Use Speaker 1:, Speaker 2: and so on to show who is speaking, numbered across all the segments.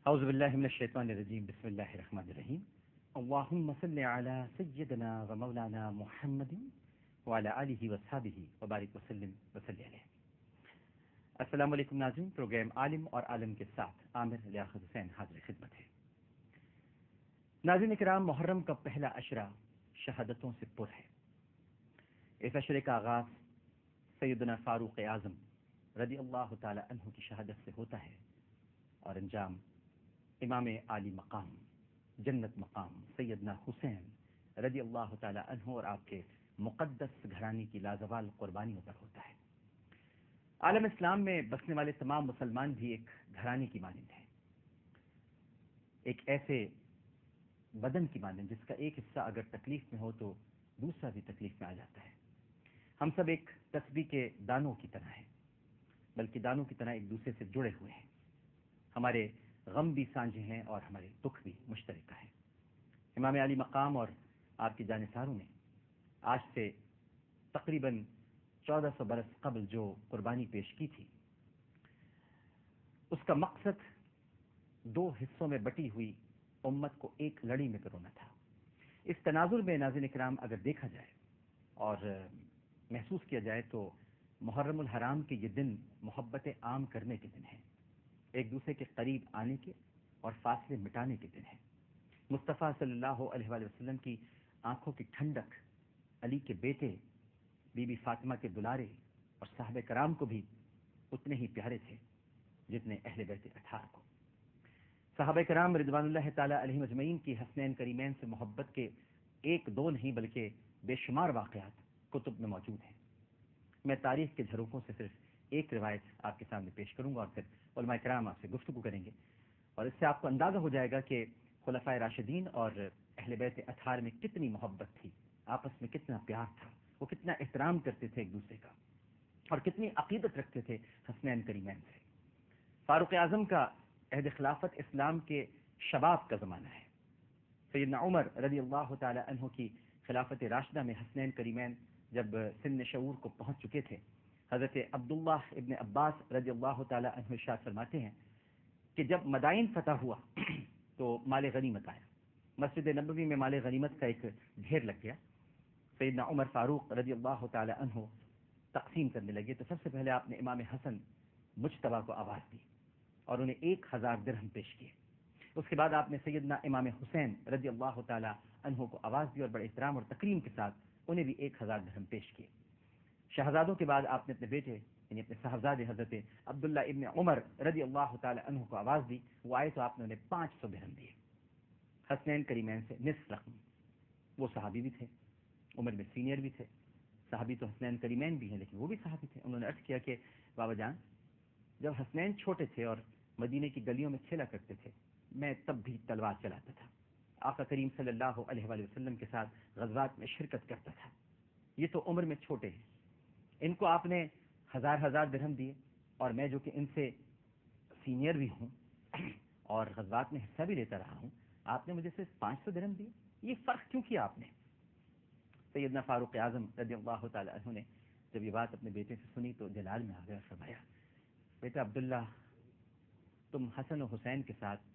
Speaker 1: اعوذ باللہ من الشیطان الرجیم بسم اللہ الرحمن الرحیم اللہم صل علی سیدنا و مولانا محمد وعلی آلہ وصحبہ وبارک وسلم وصلی علیہ۔ السلام علیکم ناظرین، پروگرام عالم اور عالم کے ساتھ عامر لیاقت حسین حاضر خدمت ہے۔ ناظرین کرام، محرم کا پہلا عشرہ شہادتوں سے پر ہے۔ اس عشرے کا آغاز سیدنا فاروق اعظم رضی اللہ تعالی عنہ کی شہادت سے ہوتا ہے اور انجام امام عالی مقام جنت مقام سیدنا حسین رضی اللہ تعالی عنہ اور آپ کے مقدس گھرانے کی لازوال قربانیوں پر ہوتا ہے۔ عالم اسلام میں بسنے والے تمام مسلمان بھی ایک گھرانے کی مانند ہیں، ایک ایسے بدن کی مانند جس کا ایک حصہ اگر تکلیف میں ہو تو دوسرا بھی تکلیف میں آ جاتا ہے۔ ہم سب ایک تسبیح کے دانوں کی طرح ہیں، بلکہ دانوں کی طرح ایک دوسرے سے جڑے ہوئے ہیں۔ ہمارے غم بھی سانجھے ہیں اور ہمارے دکھ بھی مشترکہ ہیں۔ امام علی مقام اور آپ کے جانثاروں نے آج سے تقریباً 1400 برس قبل جو قربانی پیش کی تھی، اس کا مقصد دو حصوں میں بٹی ہوئی امت کو ایک لڑی میں پرونا تھا۔ اس تناظر میں ناظرین کرام اگر دیکھا جائے اور محسوس کیا جائے تو محرم الحرام کے یہ دن محبت عام کرنے کے دن ہیں، ایک دوسرے کے قریب آنے کے اور فاصلے مٹانے کے دن ہیں۔ مصطفیٰ صلی اللہ علیہ وآلہ وسلم کی آنکھوں کی ٹھنڈک علی کے بیٹے بی بی فاطمہ کے دلارے اور صحابہ کرام کو بھی اتنے ہی پیارے تھے جتنے اہل بیت اطہار کو۔ صحابہ کرام رضوان اللہ تعالی علیہم اجمعین کی حسنین کریمین سے محبت کے ایک دو نہیں بلکہ بے شمار واقعات کتب میں موجود ہیں۔ میں تاریخ کے جھروکوں سے صرف ایک روایت آپ کے سامنے پیش کروں گا اور پھر علماء کرام آپ سے گفتگو کریں گے، اور اس سے آپ کو اندازہ ہو جائے گا کہ خلفائے راشدین اور اہل بیت اطہار میں کتنی محبت تھی، آپس میں کتنا پیار تھا، وہ کتنا احترام کرتے تھے ایک دوسرے کا اور کتنی عقیدت رکھتے تھے حسنین کریمین سے۔ فاروق اعظم کا عہد خلافت اسلام کے شباب کا زمانہ ہے۔ سیدنا عمر رضی اللہ تعالی عنہ کی خلافت راشدہ میں حسنین کریمین جب سن شعور کو پہنچ چکے تھے، حضرت عبداللہ ابن عباس رضی اللہ تعالی عنہ ارشاد فرماتے ہیں کہ جب مدائن فتح ہوا تو مال غنیمت آیا، مسجد نبوی میں مال غنیمت کا ایک ڈھیر لگ گیا۔ سیدنا عمر فاروق رضی اللہ تعالی عنہ تقسیم کرنے لگے تو سب سے پہلے آپ نے امام حسن مجتبیٰ کو آواز دی اور انہیں 1000 درہم پیش کیے۔ اس کے بعد آپ نے سیدنا امام حسین رضی اللہ تعالی عنہ کو آواز دی اور بڑے احترام اور تکریم کے ساتھ انہیں بھی 1000 درہم پیش کیے۔ شہزادوں کے بعد آپ نے اپنے بیٹے یعنی اپنے صاحبزادے حضرت عبداللہ ابن عمر رضی اللہ تعالی عنہ کو آواز دی، وہ آئے تو آپ نے انہیں 500 درہم دیے، حسنین کریمین سے نصف رقم۔ وہ صحابی بھی تھے، عمر میں سینئر بھی تھے، صحابی تو حسنین کریمین بھی ہیں لیکن وہ بھی صحابی تھے۔ انہوں نے عرض کیا کہ بابا جان، جب حسنین چھوٹے تھے اور مدینے کی گلیوں میں کھیلا کرتے تھے، میں تب بھی تلوار چلاتا تھا، آقا کریم صلی اللہ علیہ وآلہ وسلم کے ساتھ غزوات میں شرکت کرتا تھا۔ یہ تو عمر میں چھوٹے ہیں، ان کو آپ نے 1000 درہم دیے، اور میں جو کہ ان سے سینئر بھی ہوں اور غزوات میں حصہ بھی لیتا رہا ہوں، آپ نے مجھے صرف 500 درہم دیے، یہ فرق کیوں کیا آپ نے؟ سیدنا فاروق اعظم رضی اللہ تعالی عنہ نے جب یہ بات اپنے بیٹے سے سنی تو جلال میں آ گیا، فرمایا بیٹا عبداللہ، تم حسن و حسین کے ساتھ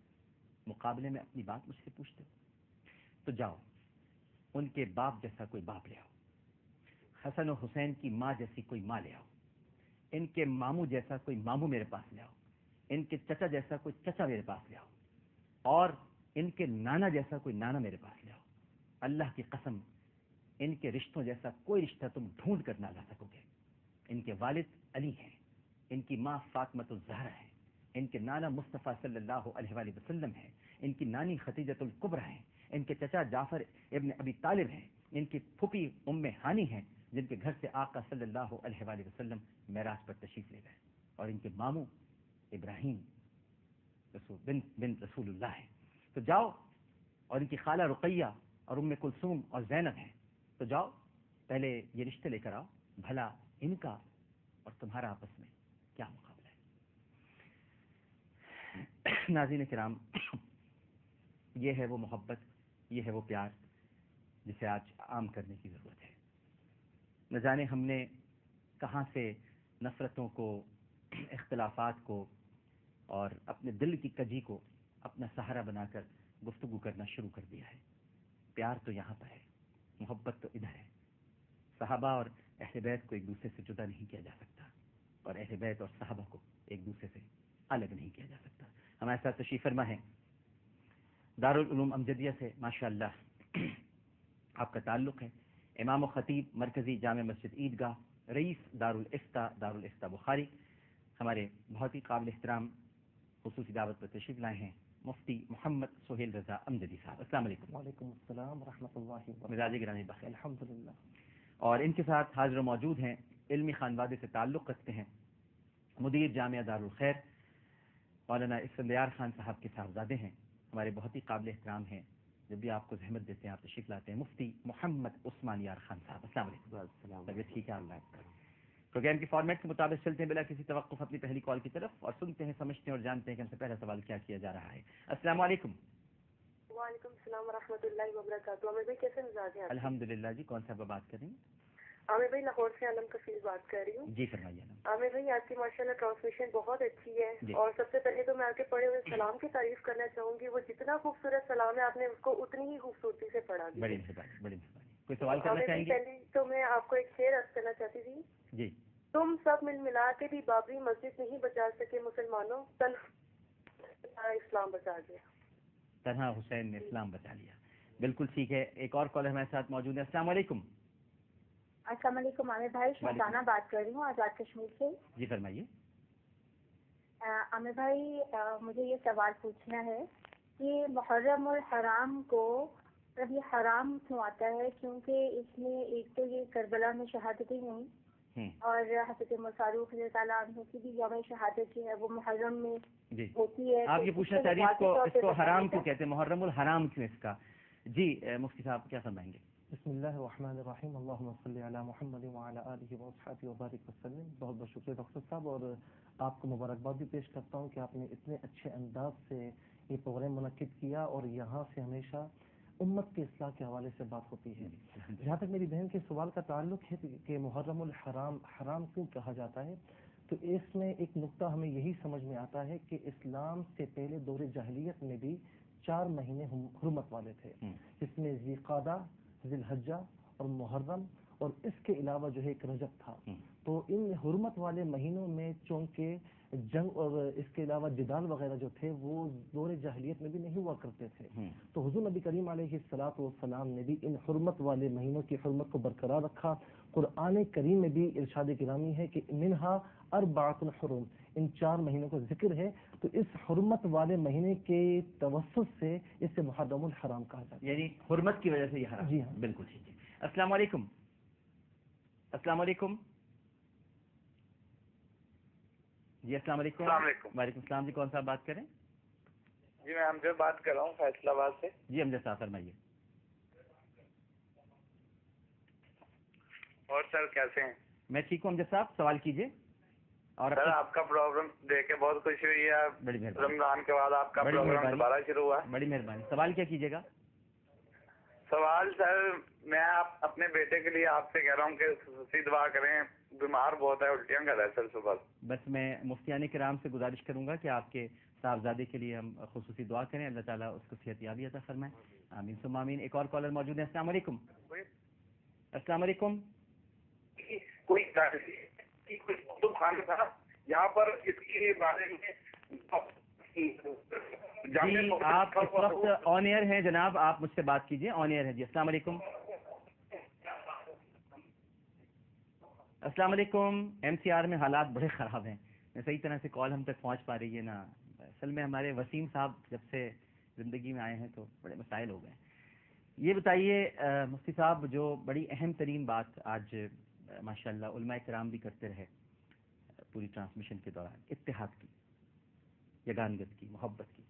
Speaker 1: مقابلے میں اپنی بات مجھ سے پوچھتے ہو، تو جاؤ ان کے باپ جیسا کوئی باپ لے آؤ، حسن و حسین کی ماں جیسی کوئی ماں لے آؤ، ان کے ماموں جیسا کوئی ماموں میرے پاس لے آؤ، ان کے چچا جیسا کوئی چچا میرے پاس لے آؤ، اور ان کے نانا جیسا کوئی نانا میرے پاس لے آؤ۔ اللہ کی قسم، ان کے رشتوں جیسا کوئی رشتہ تم ڈھونڈ کر نہ لا سکو گے۔ ان کے والد علی ہیں، ان کی ماں فاطمۃ الزہرا ہے، ان کے نانا مصطفیٰ صلی اللہ علیہ وآلہ وسلم ہیں، ان کی نانی خدیجۃ الکبریٰ ہیں، ان کے چچا جعفر ابن ابی طالب ہیں، ان کی پھوپھی ام ہانی ہیں جن کے گھر سے آقا صلی اللہ علیہ وآلہ وسلم معراج پر تشریف لے گئے، اور ان کے ماموں ابراہیم بن رسول اللہ ہیں۔ تو جاؤ، اور ان کی خالہ رقیہ اور ام کلثوم اور زینب ہیں، تو جاؤ پہلے یہ رشتے لے کر آؤ، بھلا ان کا اور تمہارا آپس میں کیا مقابلہ ہے۔ ناظرین کرام، یہ ہے وہ محبت، یہ ہے وہ پیار جسے آج عام کرنے کی ضرورت ہے۔ نہ جانے ہم نے کہاں سے نفرتوں کو، اختلافات کو اور اپنے دل کی کجی کو اپنا سہارا بنا کر گفتگو کرنا شروع کر دیا ہے. پیار تو یہاں پر ہے، محبت تو ادھر ہے. صحابہ اور اہل بیت کو ایک دوسرے سے جدا نہیں کیا جا سکتا، اور اہل بیت اور صحابہ کو ایک دوسرے سے الگ نہیں کیا جا سکتا. ہمارے ساتھ تشریف فرما ہے دارالعلوم امجدیہ سے ماشاء اللہ آپ کا تعلق ہے. امام و خطیب مرکزی جامع مسجد عیدگاہ، رئیس دارالفتہ بخاری، ہمارے بہت ہی قابل احترام خصوصی دعوت پر تشریف لائے ہیں مفتی محمد سہیل رضا امجدی صاحب. السلام علیکم.
Speaker 2: وعلیکم السلام ورحمۃ اللہ وبرکاتہ.
Speaker 1: مزاج گرامی بخیر.
Speaker 2: الحمدللہ.
Speaker 1: اور ان کے ساتھ حاضر و موجود ہیں، علمی خانوادے سے تعلق رکھتے ہیں، مدیر جامعہ دارالخیر مولانا اسفندیار خان صاحب کے صاحبزادے ہیں، ہمارے بہت ہی قابل احترام ہیں. جب بھی آپ کو زحمت دیتے ہیں آپ تشریف لاتے ہیں، مفتی محمد عثمان یار خان صاحب. السلام علیکم. طبیعت ٹھیک ہے؟ اللہ پروگرام کے فارمیٹ کے مطابق چلتے ہیں بلا کسی توقف اپنی پہلی کال کی طرف، اور سنتے ہیں، سمجھتے ہیں اور جانتے ہیں کہ ہم سے پہلا سوال کیا کیا جا رہا ہے. السلام علیکم.
Speaker 3: وعلیکم السلام ورحمۃ اللہ وبرکاتہ. عامر بھائی کیسے مزاج ہیں؟
Speaker 1: الحمدللہ. جی کون صاحب بات کر رہی ہیں؟
Speaker 3: عامر بھائی لاہور سے علم کفیل بات کر رہی ہوں.
Speaker 1: جی فرمائیے.
Speaker 3: عامر بھائی آپ کی ماشاءاللہ ٹرانسمیشن بہت اچھی ہے،
Speaker 1: جی.
Speaker 3: اور سب سے پہلے تو میں آپ کے پڑھے ہوئے سلام کی تعریف کرنا چاہوں گی. وہ جتنا خوبصورت سلام ہے آپ نے اس کو اتنی ہی خوبصورتی سے پڑھا.
Speaker 1: بڑی مہربانی، بڑی مہربانی. کوئی سوال کرنا چاہیں گے؟
Speaker 3: پہلے تو میں آپ کو ایک شعر عرض کرنا چاہتی تھی.
Speaker 1: جی.
Speaker 3: تم سب مل ملا کے بھی بابری مسجد نہیں بچا سکے مسلمانوں، اسلام بچا گیا.
Speaker 1: تنہا حسین نے اسلام بچا لیا. بالکل ٹھیک ہے. ایک اور کال ہمارے ساتھ موجود ہے. السلام علیکم.
Speaker 4: السلام علیکم عامر بھائی، شہزانہ بات کر رہی ہوں آزاد کشمیر سے.
Speaker 1: جی فرمائیے.
Speaker 4: عامر بھائی مجھے یہ سوال پوچھنا ہے کہ محرم الحرام کو کبھی حرام کیوں آتا ہے؟ کیونکہ اس میں ایک تو یہ کربلا میں شہادتیں نہیں، اور حضرت فاروق رضی اللہ عنہ کی بھی یوم شہادت جو ہے وہ محرم میں ہوتی ہے.
Speaker 1: آپ یہ پوچھنا چاہ رہی ہیں اس کو حرام کیوں کہتے ہیں، محرم الحرام کیوں اس کا؟ جی مفتی صاحب کیا فرمائیں گے؟
Speaker 2: بسم اللہ الرحمن الرحیم. اللہم صلی علی محمد وعلی آلہ واصحابہ وبارک وسلم. بہت بہت شکریہ ڈاکٹر صاحب، اور آپ کو مبارکباد بھی پیش کرتا ہوں کہ آپ نے اتنے اچھے انداز سے یہ پروگرام منعقد کیا، اور یہاں سے ہمیشہ امت کے اصلاح کے حوالے سے بات ہوتی ہے. جہاں تک میری بہن کے سوال کا تعلق ہے کہ محرم الحرام حرام کیوں کہا جاتا ہے، تو اس میں ایک نقطہ ہمیں یہی سمجھ میں آتا ہے کہ اسلام سے پہلے دور جاہلیت میں بھی 4 مہینے حرمت والے تھے، جس میں ذی قعدہ، ذی الحجہ اور محرم، اور اس کے علاوہ جو ہے ایک رجب تھا. تو ان حرمت والے مہینوں میں چونکہ جنگ اور اس کے علاوہ جدال وغیرہ جو تھے وہ دور جاہلیت میں بھی نہیں ہوا کرتے تھے، تو حضور نبی کریم علیہ الصلوۃ والسلام نے بھی ان حرمت والے مہینوں کی حرمت کو برقرار رکھا. قرآن کریم میں بھی ارشاد گرامی ہے کہ منہا اربعۃ حرم، ان 4 مہینوں کا ذکر ہے. تو اس حرمت والے مہینے کے توسط سے اسے محرم الحرام کہا جاتا ہے،
Speaker 1: یعنی حرمت کی وجہ سے یہ حرام.
Speaker 2: جی ہاں
Speaker 1: بالکل ٹھیک ہے. السلام علیکم. السلام علیکم. جی السلام علیکم.
Speaker 5: السلام علیکم.
Speaker 1: وعلیکم السلام. جی کون صاحب بات کریں؟
Speaker 5: جی میں امجد بات کر رہا ہوں فیصل آباد سے.
Speaker 1: جی امجد صاحب فرمائیے.
Speaker 5: اور سر کیسے ہیں؟
Speaker 1: میں ٹھیک ہوں امجد صاحب، سوال کیجیے. اور
Speaker 5: سر آپ کا پروگرام دیکھ کے بہت خوشی ہوئی ہے.
Speaker 1: بڑی مہربانی.
Speaker 5: رمضان کے بعد آپ کا پروگرام دوبارہ شروع ہوا.
Speaker 1: بڑی مہربانی. سوال کیا کیجیے گا؟
Speaker 5: سوال سر میں اپنے بیٹے کے لیے آپ سے کہہ رہا ہوں کہ خصوصی دعا کریں، بیمار بہت ہے، الٹیاں کر رہا ہے سر صبح.
Speaker 1: بس میں مفتیان کرام سے گزارش کروں گا کہ آپ کے صاحبزادے کے لیے ہم خصوصی دعا کریں، اللہ تعالیٰ اس کو صحت یابی عطا فرمائے. آمین ثم آمین. ایک اور کالر موجود ہے. السلام علیکم. السلام علیکم.
Speaker 5: کوئی خان تھا یہاں پر اس کے بارے میں
Speaker 1: جی آپ اس وقت آن ایئر ہیں جناب، آپ مجھ سے بات کیجیے. آن ایئر ہے. جی السلام علیکم. السلام علیکم. ایم سی آر میں حالات بڑے خراب ہیں، صحیح طرح سے کال ہم تک پہنچ پا رہی ہے نا. اصل میں ہمارے وسیم صاحب جب سے زندگی میں آئے ہیں تو بڑے مسائل ہو گئے. یہ بتائیے مفتی صاحب، جو بڑی اہم ترین بات آج ماشاءاللہ علماء کرام بھی کرتے رہے پوری ٹرانسمیشن کے دوران، اتحاد کی، یگانگت کی، محبت کی،